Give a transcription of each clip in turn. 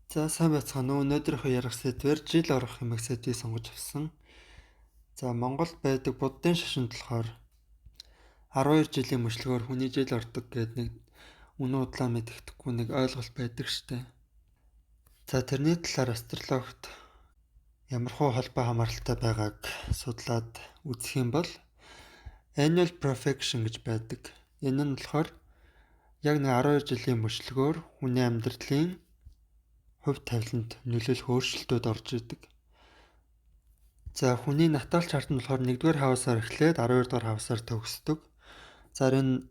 За сайн байцгаана уу. Өнөөдрийнхөө ярих сэдвээр жил орох хэмээх сэдвийг сонгож авсан. За Монголд байдаг буддын шашинд болохоор 12 жилийн мөчлөгөөр хүний жил ордог гэдэг нэг үнэн удлаа мэддэхгүй нэг ойлголт байдаг штэ. За тэрний талаар астрологт ямархуу холбоо хамааралтай байгааг судлаад үзэх юм бол annual profection гэж байдаг. Энэ нь болохоор яг нэг 12 жилийн мөчлөгөөр хүний амьдралын хувь тавиланд нөлөөлөх өөрчлөлтүүд орж идэг. За хүний натал чарт нь болохоор 1-р хавсаар эхлээд 12-р хавсаар төгсдөг. За энэ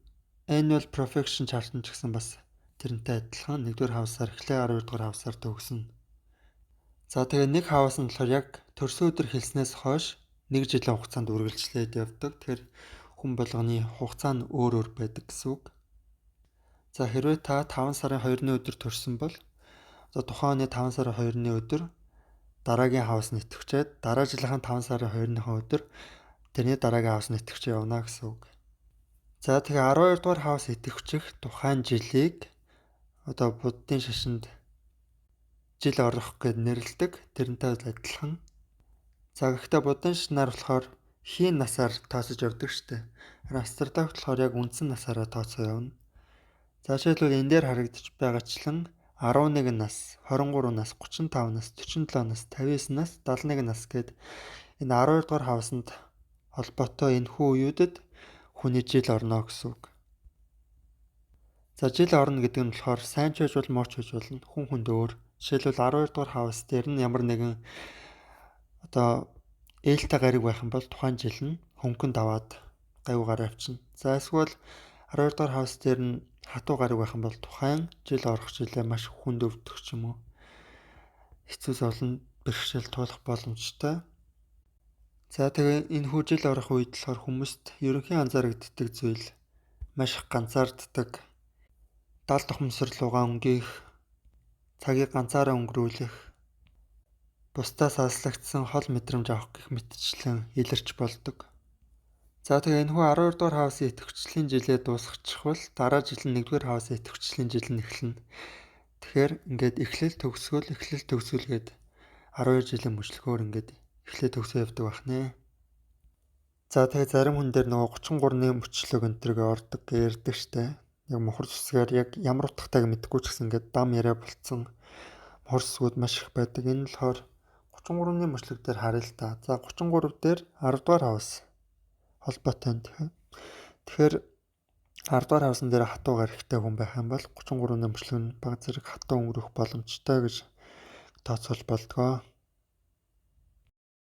annual profection chart нь ч гэсэн бас тэрнтэй адилхан 1-р хавсаар эхлээ 12-р хавсаар төгснө. За тэгээ нэг хавс нь болохоор яг төрсөн өдөр хэлснээс хойш 1 жилийн хугацаанд үргэлжлээд явдаг. Тэгэхээр хүн болгоны хугацаа нь өөр өөр байдаг гэсэн үг. За хэрвээ та 5 сарын 2-ны өдөр төрсөн бол тухайн оны 5 сарын 2-ны өдөр дараагийн хавс нь идэвхжээд дараа жилийн 5 сарын 2-ны өдөр тэрний дараагийн хавс нь идэвхж явна гэсэн үг. За тэгээ 12 дугаар хавс идэвхжих тухайн жилийг буддын шашинд жил орох гэд нэрлэдэг. Тэрнтэй адилхан. За гэхдээ буддын шашнаар болохоор хийн насаар тооцож явдаг штэ. Астрологт болохоор яг үндсэн насаараа тооцоо явна. За жишээлбэл энэ дээр харагдаж байгаачлан 11 нас, 23 нас, 35 нас, 47 нас, 59 нас, 71 нас гэд энэ 12 дугаар хавсанд холбоотой энэхүү үеүүдэд хүний жил орно гэсэн үг. За жил орно гэдэг нь болохоор сайн ч байж бол муу ч байж болно. Хүн хүнд өөр. Жишээлбэл 12 дугаар хавс дээр нь ямар нэгэн ээлтэй гариг байх юм бол тухайн жил нь хөнгөн даваад гайвуугаар авчина. За эсвэл 12 дугаар хавс дээр нь хатуу гариг байх юм бол тухайн жил орох жилээ маш хүнд өвдөх ч юм уу. Хэцүүс олон бэрхшээл туулах боломжтой. За тэгээ энэ хүү жил орох үед болохоор хүмүүст ерөнхийн анзаарэгддэг зүйл маш их ганцаарддаг. Дал тухамсарлуугаа өнгөх, цагийг ганцаараа өнгөрүүлэх, бусдаас алслагдсан хол мэдрэмж авах гэх мэтчлэн илэрч болдог. За тэгээ энэхүү 12 дугаар хавсын идэвхжлийн жилээ дуусгачихвал дараа жил нь 1-р хавсын идэвхжлийн жил нь эхэлнэ. Тэгэхээр ингээд эхлэл төгсгөл гээд 12 жилийн мөчлөгөөр ингээд эхлээ төгсөө явдаг бахнэ. За тэгээ зарим хүн дээр нөгөө 33-ны мөчлөг энтергээ ордог гэж ярьдаг штэ. Яг мохор зүсгээр яг ямар утгатайг мэдэхгүй ч гэсэн ингээд дам яриа болцсон мохор зүсгүүд маш их байдаг. Энэ нь болохоор 33-ны мөчлөг дээр харъя л та. За 33 дээр 10 дугаар хавс холбоотой. Тэгэхээр 10 дугаар хавсан дээр хатуу гаригтай хүн байх юм бол 33-ны мөчлөг нь баг зэрэг хатуу өнгөрөх боломжтой гэж тооцоолж болдгоо.